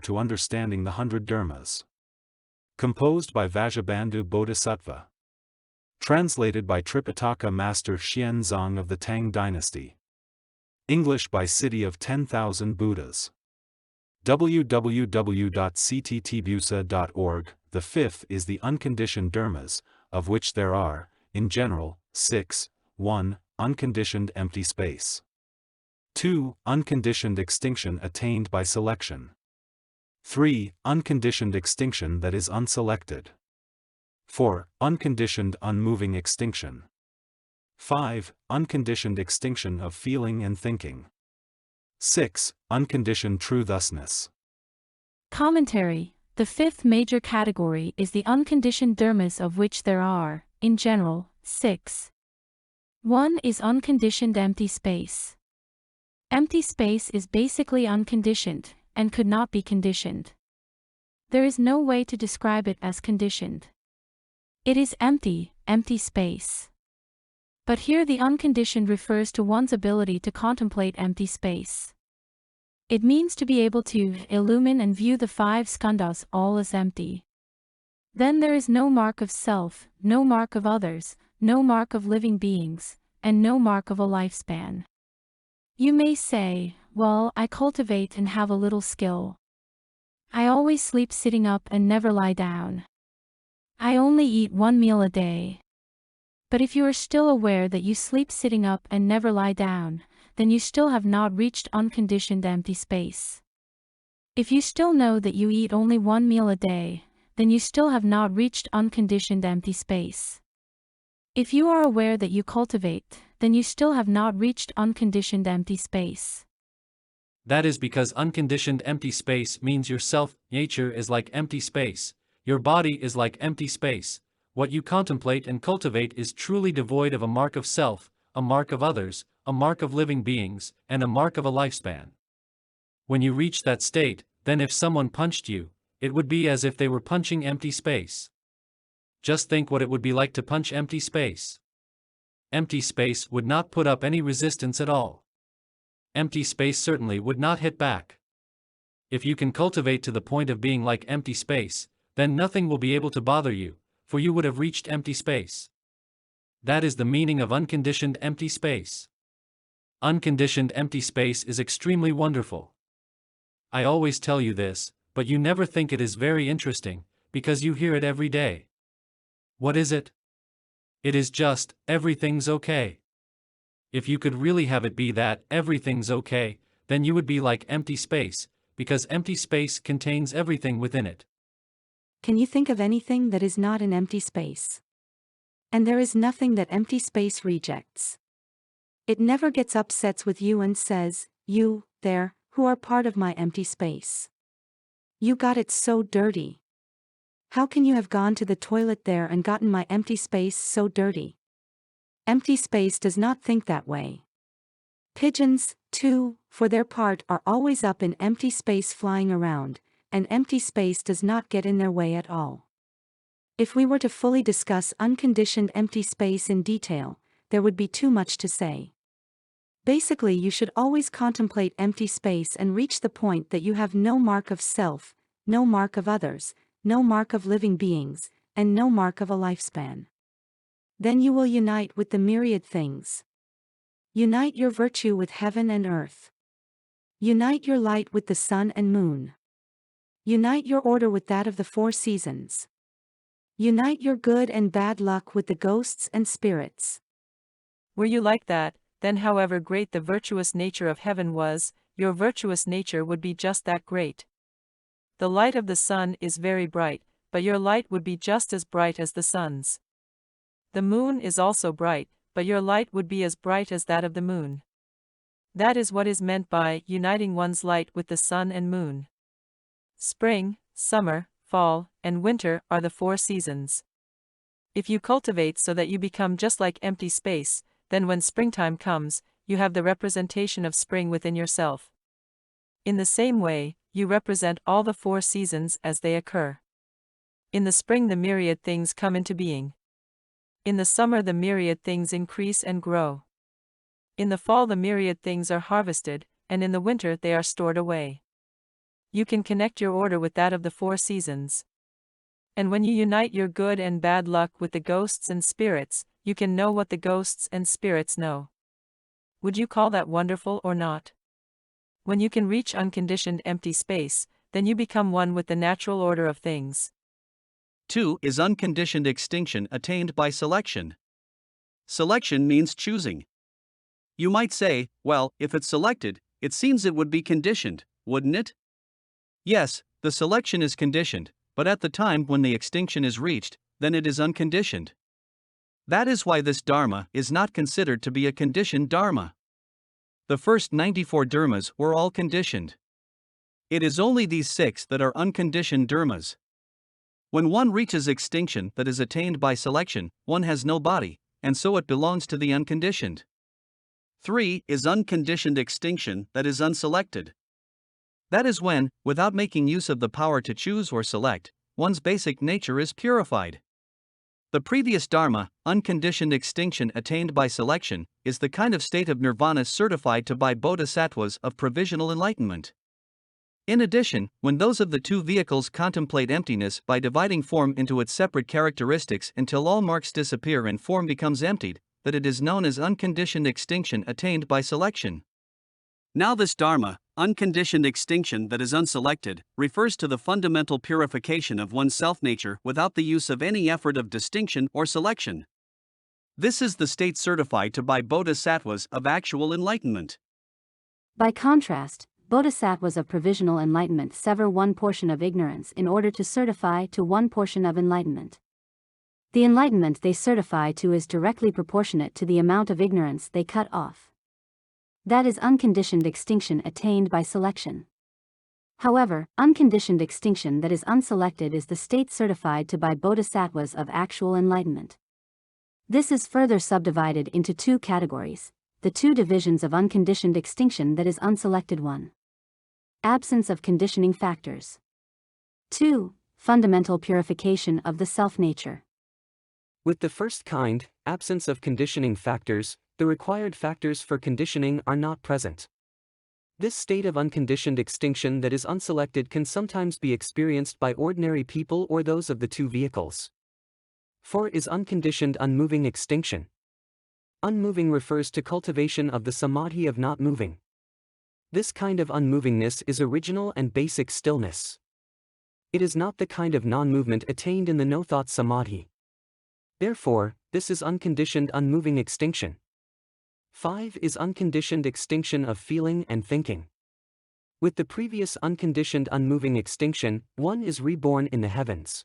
to Understanding the 100 Dharmas. Composed by Vasubandhu Bodhisattva. Translated by Tripitaka Master Xianzong of the Tang Dynasty. English by City of 10,000 Buddhas. www.cttbusa.org. The fifth is the unconditioned Dharmas, of which there are, in general, 6. 1. Unconditioned empty space. 2. Unconditioned extinction attained by selection. 3. Unconditioned extinction that is unselected. 4. Unconditioned unmoving extinction. 5. Unconditioned extinction of feeling and thinking. 6. Unconditioned true thusness. Commentary. The fifth major category is the unconditioned dharmas, of which there are, in general, 6. 1 is unconditioned empty space. Empty space is basically unconditioned, and could not be conditioned. There is no way to describe it as conditioned. It is empty, empty space. But here the unconditioned refers to one's ability to contemplate empty space. It means to be able to illumine and view the 5 skandhas all as empty. Then there is no mark of self, no mark of others, no mark of living beings, and no mark of a lifespan. You may say, well, I cultivate and have a little skill. I always sleep sitting up and never lie down. I only eat 1 meal a day. But if you are still aware that you sleep sitting up and never lie down, then you still have not reached unconditioned empty space. If you still know that you eat only 1 meal a day, then you still have not reached unconditioned empty space. If you are aware that you cultivate, then you still have not reached unconditioned empty space. That is because unconditioned empty space means your self-nature is like empty space, your body is like empty space. What you contemplate and cultivate is truly devoid of a mark of self, a mark of others, a mark of living beings, and a mark of a lifespan. When you reach that state, then if someone punched you, it would be as if they were punching empty space. Just think what it would be like to punch empty space. Empty space would not put up any resistance at all. Empty space certainly would not hit back. If you can cultivate to the point of being like empty space, then nothing will be able to bother you, for you would have reached empty space. That is the meaning of unconditioned empty space. Unconditioned empty space is extremely wonderful. I always tell you this, but you never think it is very interesting, because you hear it every day. What is it? It is just, everything's okay. If you could really have it be that, everything's okay, then you would be like empty space, because empty space contains everything within it. Can you think of anything that is not an empty space? And there is nothing that empty space rejects. It never gets upset with you and says, you, there, who are part of my empty space. You got it so dirty. How can you have gone to the toilet there and gotten my empty space so dirty? Empty space does not think that way. Pigeons, too, for their part are always up in empty space flying around, and empty space does not get in their way at all. If we were to fully discuss unconditioned empty space in detail, there would be too much to say. Basically, you should always contemplate empty space and reach the point that you have no mark of self, no mark of others, no mark of living beings, and no mark of a lifespan. Then you will unite with the myriad things. Unite your virtue with heaven and earth. Unite your light with the sun and moon. Unite your order with that of the 4 seasons. Unite your good and bad luck with the ghosts and spirits. Were you like that, then however great the virtuous nature of heaven was, your virtuous nature would be just that great. The light of the sun is very bright, but your light would be just as bright as the sun's. The moon is also bright, but your light would be as bright as that of the moon. That is what is meant by uniting one's light with the sun and moon. Spring, summer, fall, and winter are the 4 seasons. If you cultivate so that you become just like empty space, then when springtime comes, you have the representation of spring within yourself. In the same way, you represent all the 4 seasons as they occur. In the spring the myriad things come into being. In the summer the myriad things increase and grow. In the fall the myriad things are harvested, and in the winter they are stored away. You can connect your order with that of the four seasons. And when you unite your good and bad luck with the ghosts and spirits, you can know what the ghosts and spirits know. Would you call that wonderful or not? When you can reach unconditioned empty space, then you become one with the natural order of things. 2 is unconditioned extinction attained by selection. Selection means choosing. You might say, well, if it's selected, it seems it would be conditioned, wouldn't it? Yes, the selection is conditioned, but at the time when the extinction is reached, then it is unconditioned. That is why this Dharma is not considered to be a conditioned Dharma. The first 94 Dharmas were all conditioned. It is only these 6 that are unconditioned Dharmas. When one reaches extinction that is attained by selection, one has no body, and so it belongs to the unconditioned. 3 is unconditioned extinction that is unselected. That is when, without making use of the power to choose or select, one's basic nature is purified. The previous Dharma, unconditioned extinction attained by selection, is the kind of state of nirvana certified to by bodhisattvas of provisional enlightenment. In addition, when those of the two vehicles contemplate emptiness by dividing form into its separate characteristics until all marks disappear and form becomes emptied, that it is known as unconditioned extinction attained by selection. Now this Dharma, unconditioned extinction that is unselected, refers to the fundamental purification of one's self-nature without the use of any effort of distinction or selection. This is the state certified to by bodhisattvas of actual enlightenment. By contrast, bodhisattvas of provisional enlightenment sever one portion of ignorance in order to certify to one portion of enlightenment. The enlightenment they certify to is directly proportionate to the amount of ignorance they cut off. That is unconditioned extinction attained by selection. However, unconditioned extinction that is unselected is the state certified to by bodhisattvas of actual enlightenment. This is further subdivided into 2 categories, the 2 divisions of unconditioned extinction that is unselected. 1. Absence of conditioning factors. 2. Fundamental purification of the self-nature. With the first kind, absence of conditioning factors, the required factors for conditioning are not present. This state of unconditioned extinction that is unselected can sometimes be experienced by ordinary people or those of the 2 vehicles. 4 is unconditioned unmoving extinction. Unmoving refers to cultivation of the samadhi of not moving. This kind of unmovingness is original and basic stillness. It is not the kind of non-movement attained in the no-thought samadhi. Therefore, this is unconditioned unmoving extinction. 5 is unconditioned extinction of feeling and thinking. With the previous unconditioned unmoving extinction, one is reborn in the heavens.